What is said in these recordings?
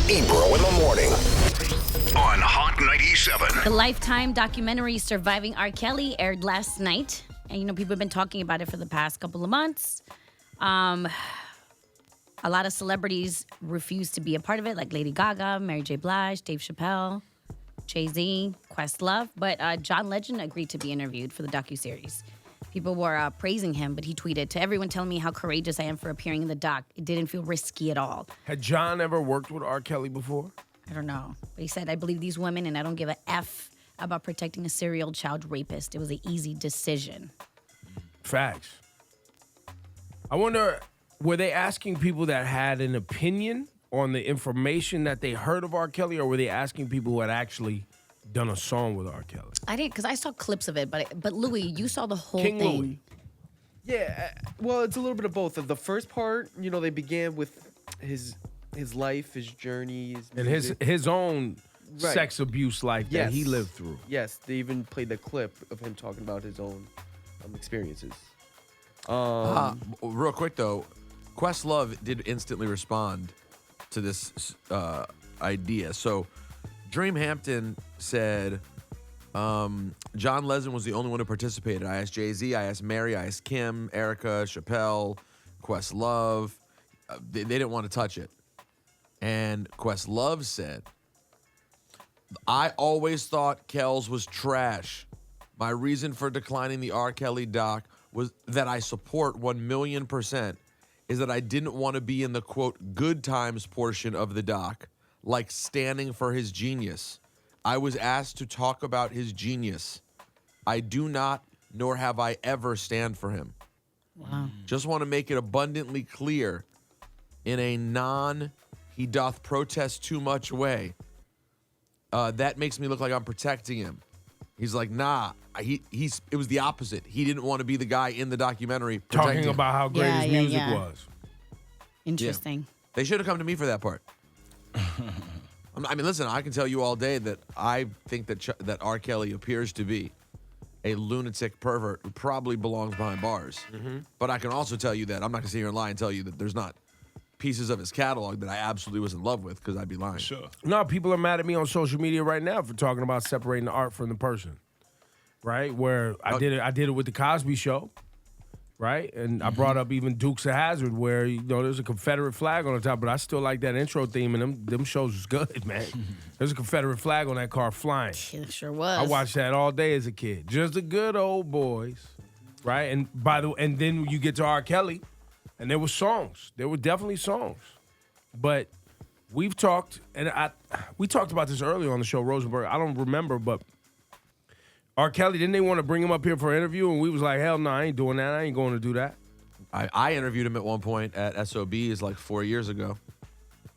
Ebro in the morning on Hot 97. The Lifetime documentary Surviving R. Kelly aired last night. And, people have been talking about it for the past couple of months. A lot of celebrities refused to be a part of it, like Lady Gaga, Mary J. Blige, Dave Chappelle, Jay-Z, Questlove. But John Legend agreed to be interviewed for the docuseries. People were praising him, but he tweeted, "To everyone telling me how courageous I am for appearing in the doc, it didn't feel risky at all." Had John ever worked with R. Kelly before? I don't know. But he said, "I believe these women, and I don't give a F about protecting a serial child rapist. It was an easy decision." Facts. I wonder, were they asking people that had an opinion on the information that they heard of R. Kelly, or were they asking people who had actually done a song with R. Kelly? I didn't, because I saw clips of it, but Louis, you saw the whole King thing. Louis. Yeah, well, it's a little bit of both. The first part, they began with his life, his journey, his And music. his own Right. sex abuse life that he lived through. Yes, they even played the clip of him talking about his own experiences. Real quick though, Questlove did instantly respond to this idea. So Dream Hampton said, John Legend was the only one who participated. I asked Jay-Z, I asked Mary, I asked Kim, Erica, Chappelle, Questlove. They didn't want to touch it. And Questlove said, I always thought Kells was trash. My reason for declining the R. Kelly doc was that I support 1,000,000% is that I didn't want to be in the, quote, good times portion of the doc, like standing for his genius. I was asked to talk about his genius. I do not, nor have I ever stand for him. Wow. Just want to make it abundantly clear in a he doth protest too much way. That makes me look like I'm protecting him. He's like, nah, it was the opposite. He didn't want to be the guy in the documentary Talking him. about how great his music was. Interesting. Yeah. They should have come to me for that part. I mean, listen, I can tell you all day that I think that R. Kelly appears to be a lunatic pervert who probably belongs behind bars. Mm-hmm. But I can also tell you that I'm not going to sit here and lie and tell you that there's not pieces of his catalog that I absolutely was in love with, because I'd be lying. Sure. No, people are mad at me on social media right now for talking about separating the art from the person. Right? Where I did it with the Cosby Show. Right? And I brought up even Dukes of Hazzard, where there's a Confederate flag on the top, but I still like that intro theme, and them shows was good, man. There's a Confederate flag on that car flying. It sure was. I watched that all day as a kid. Just the good old boys. Right? And and then you get to R. Kelly, and there were songs. There were definitely songs. But we've talked, and we talked about this earlier on the show, Rosenberg. I don't remember, but R. Kelly, didn't they want to bring him up here for an interview? And we was like, hell no, I ain't doing that. I ain't going to do that. I interviewed him at one point at SOBs like 4 years ago,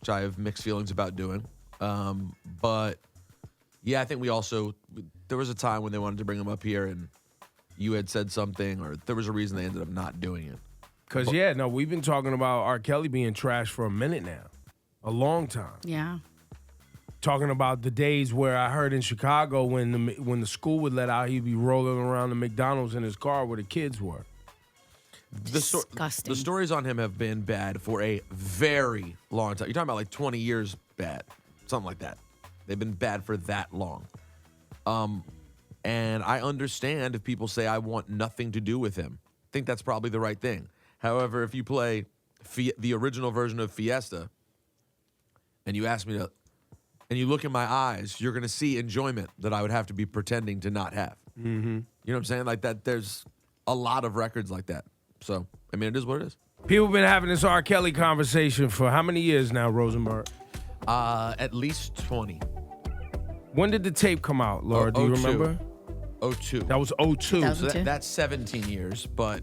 which I have mixed feelings about doing. But yeah, I think there was a time when they wanted to bring him up here and you had said something, or there was a reason they ended up not doing it. Because, we've been talking about R. Kelly being trash for a minute now. A long time. Yeah. Talking about the days where I heard in Chicago when the school would let out, he'd be rolling around the McDonald's in his car where the kids were. Disgusting. The stories on him have been bad for a very long time. You're talking about like 20 years bad. Something like that. They've been bad for that long. And I understand if people say, I want nothing to do with him. I think that's probably the right thing. However, if you play the original version of Fiesta and you ask me to, and you look in my eyes, you're going to see enjoyment that I would have to be pretending to not have. Mm-hmm. You know what I'm saying? Like that, there's a lot of records like that. So, I mean, it is what it is. People have been having this R. Kelly conversation for how many years now, Rosenberg? At least 20. When did the tape come out, Laura? Do you remember? 02. That was 02. So that's 17 years, but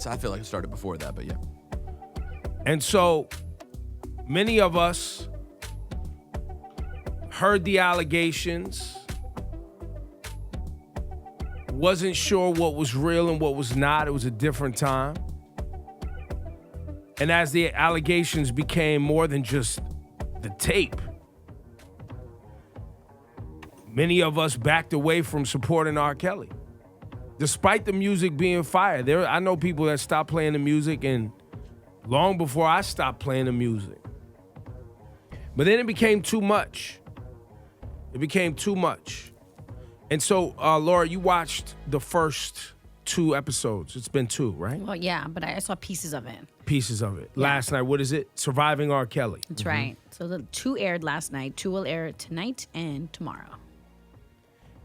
I feel like it started before that, but yeah. And so many of us heard the allegations, wasn't sure what was real and what was not. It was a different time. And as the allegations became more than just the tape, many of us backed away from supporting R. Kelly. Despite the music being fire, I know people that stopped playing the music, and long before I stopped playing the music. But then it became too much. It became too much. And so, Laura, you watched the first 2 episodes. It's been 2, right? Well, yeah, but I saw pieces of it. Pieces of it. Last night, what is it? Surviving R. Kelly. That's right. So the 2 aired last night. 2 will air tonight and tomorrow.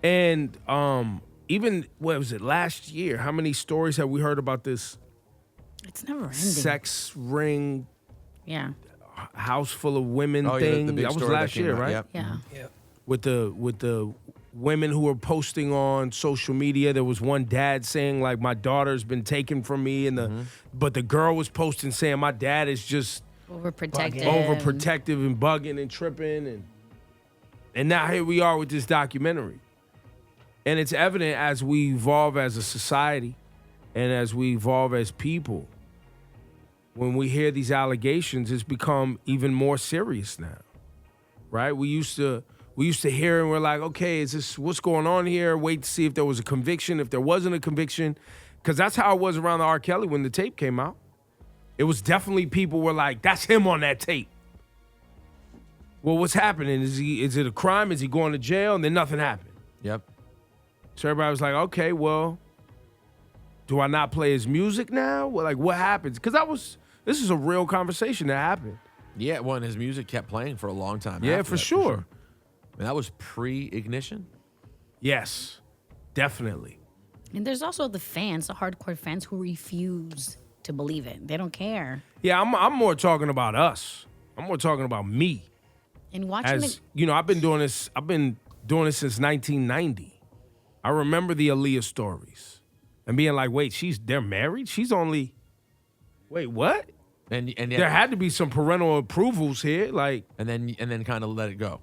And even, what was it, last year, how many stories have we heard about this It's never ending. sex ring, Yeah. house full of women Oh, thing? the big That was story last came year, out. right? Yep. Yeah. With the women who were posting on social media. There was one dad saying, like, my daughter's been taken from me, and but the girl was posting saying my dad is just Overprotective. overprotective and bugging and tripping, and now here we are with this documentary. And it's evident as we evolve as a society and as we evolve as people, when we hear these allegations, it's become even more serious now, right? We used to hear and we're like, okay, is this what's going on here? Wait to see if there was a conviction, if there wasn't a conviction, because that's how it was around the R. Kelly when the tape came out. It was definitely people were like, that's him on that tape. Well, what's happening? Is it a crime? Is he going to jail? And then nothing happened. Yep. So everybody was like, okay, well, do I not play his music now? Well, like, what happens? Because this is a real conversation that happened. Yeah, well, and his music kept playing for a long time. Yeah, after for that, sure. And that was pre-Ignition? Yes, definitely. And there's also the fans, the hardcore fans who refuse to believe it. They don't care. Yeah, I'm more talking about us. I'm more talking about me. And watching As you know, I've been doing this since 1990. I remember the Aaliyah stories and being like, wait, they're married? She's only, wait, what? And There yeah, had to be some parental approvals here. Like, and then kind of let it go.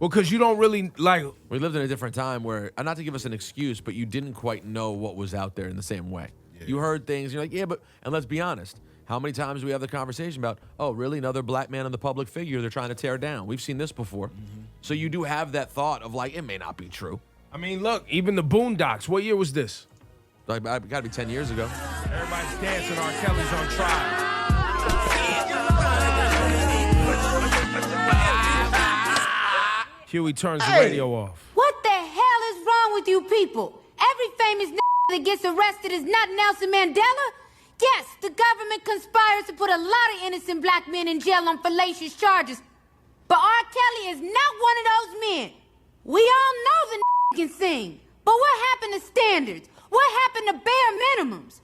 well, because you don't really, like, We lived in a different time where, not to give us an excuse, but you didn't quite know what was out there in the same way. You heard things, you're like, yeah, but, and let's be honest, how many times do we have the conversation about, oh, really, another black man in the public figure they're trying to tear down? We've seen this before. So you do have that thought of like, it may not be true. I mean, look, even the Boondocks. What year was this? Like, it got to be 10 years ago. Everybody's dancing. R. Kelly's on trial. Huey turns the radio off. What the hell is wrong with you people? Every famous that gets arrested is not Nelson Mandela? Yes, the government conspires to put a lot of innocent black men in jail on fallacious charges. But R. Kelly is not one of those men. We all know the can sing. But what happened to standards? What happened to bare minimums?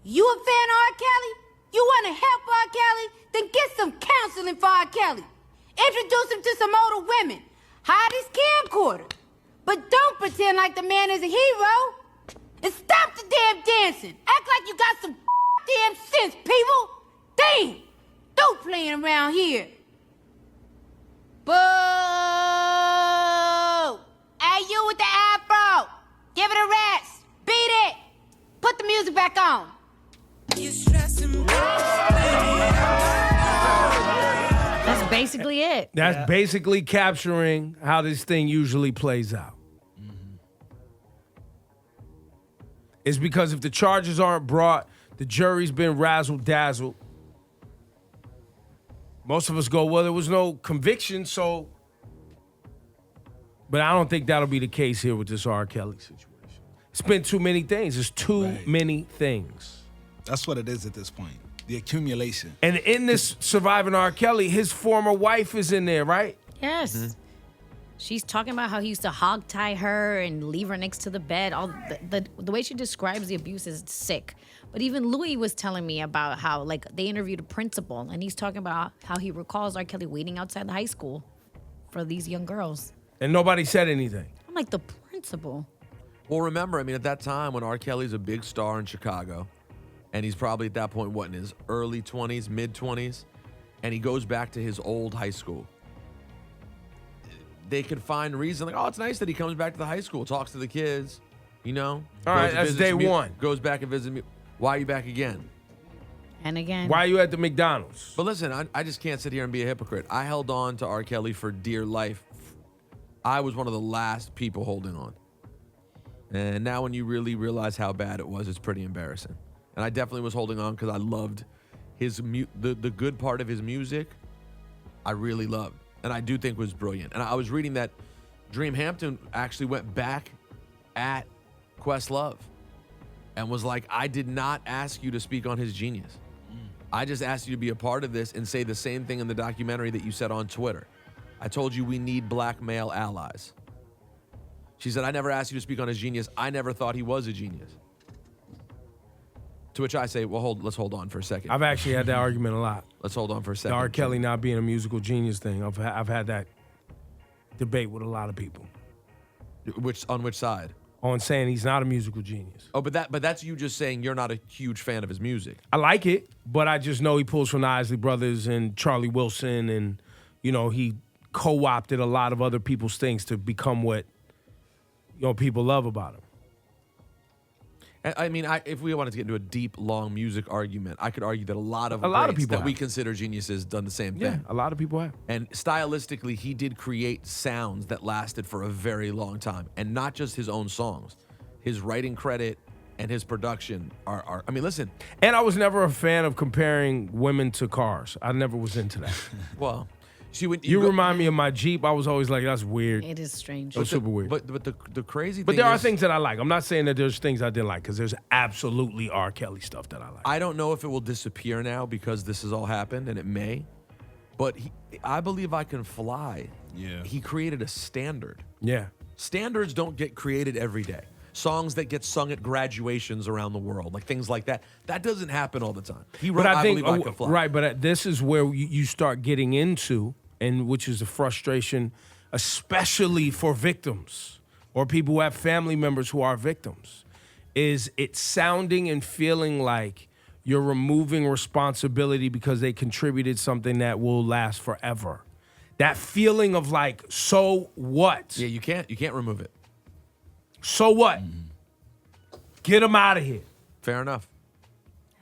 You a fan of R. Kelly? You want to help R. Kelly? Then get some counseling for R. Kelly. Introduce him to some older women. Hide his camcorder. But don't pretend like the man is a hero. And stop the damn dancing. Act like you got some damn sense, people. Damn. Don't playing around here. Boo! Hey, you with the afro. Give it a rest. Beat it. Put the music back on. That's basically it. That's basically capturing how this thing usually plays out. It's because if the charges aren't brought, the jury's been razzle-dazzled. Most of us go, well, there was no conviction, so. But I don't think that'll be the case here with this R. Kelly situation. It's been too many things. There's too many things. That's what it is at this point. The accumulation. And in this Surviving R. Kelly, his former wife is in there, right? Yes. She's talking about how he used to hog tie her and leave her next to the bed. All the way she describes the abuse is sick. But even Louis was telling me about how, like, they interviewed a principal, and he's talking about how he recalls R. Kelly waiting outside the high school for these young girls. And nobody said anything. I'm like, the principal? Well, remember, I mean, at that time when R. Kelly's a big star in Chicago, and he's probably at that point, what, in his early 20s, mid-20s, and he goes back to his old high school. They could find reason, like, oh, it's nice that he comes back to the high school, talks to the kids, you know? All right, that's day one. Goes back and visits me. Why are you back again? And again. Why are you at the McDonald's? But listen, I just can't sit here and be a hypocrite. I held on to R. Kelly for dear life. I was one of the last people holding on. And now when you really realize how bad it was, it's pretty embarrassing. And I definitely was holding on because I loved his the good part of his music. I really loved, and I do think was brilliant. And I was reading that Dream Hampton actually went back at Questlove and was like, I did not ask you to speak on his genius. I just asked you to be a part of this and say the same thing in the documentary that you said on Twitter. I told you we need black male allies. She said, I never asked you to speak on his genius. I never thought he was a genius. To which I say, well, let's hold on for a second. I've actually had that argument a lot. Let's hold on for a The second. R. Kelly not being a musical genius thing. I've had that debate with a lot of people. On which side? On saying he's not a musical genius. Oh, but that's you just saying you're not a huge fan of his music. I like it, but I just know he pulls from the Isley Brothers and Charlie Wilson, and he co-opted a lot of other people's things to become what people love about him. I mean, if we wanted to get into a deep, long music argument, I could argue that a lot of people that we have. consider geniuses done the same Yeah, thing. a lot of people have. And stylistically, he did create sounds that lasted for a very long time. And not just his own songs. His writing credit and his production are I mean, listen. And I was never a fan of comparing women to cars. I never was into that. Well, see, when You remind me of my Jeep. I was always like, that's weird. It is strange. It's super weird. But the crazy But thing there are is, things that I like. I'm not saying that there's things I didn't like, because there's absolutely R. Kelly stuff that I like. I don't know if it will disappear now because this has all happened, and it may. But I Believe I Can Fly. Yeah. He created a standard. Yeah. Standards don't get created every day. Songs that get sung at graduations around the world, like things like that. That doesn't happen all the time. He wrote But I think, Believe I Can Fly. right, but this is where you start getting into, and which is the frustration, especially for victims or people who have family members who are victims, is it sounding and feeling like you're removing responsibility because they contributed something that will last forever. That feeling of like, so what? Yeah, you can't remove it. So what? Get them out of here. Fair enough.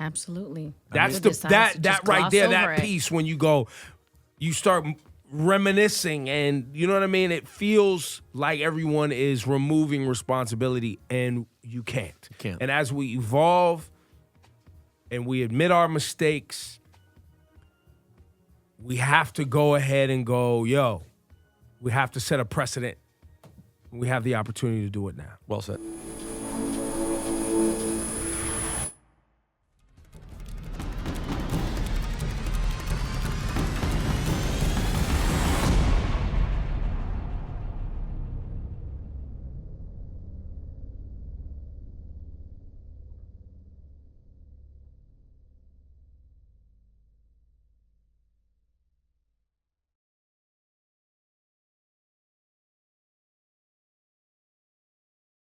Absolutely. That's People decide to that just right gloss there, over that it. piece when you start reminiscing, and you know what I mean? It feels like everyone is removing responsibility, and you can't. Can't. And as we evolve and we admit our mistakes, we have to go ahead and go, we have to set a precedent. We have the opportunity to do it now. Well said.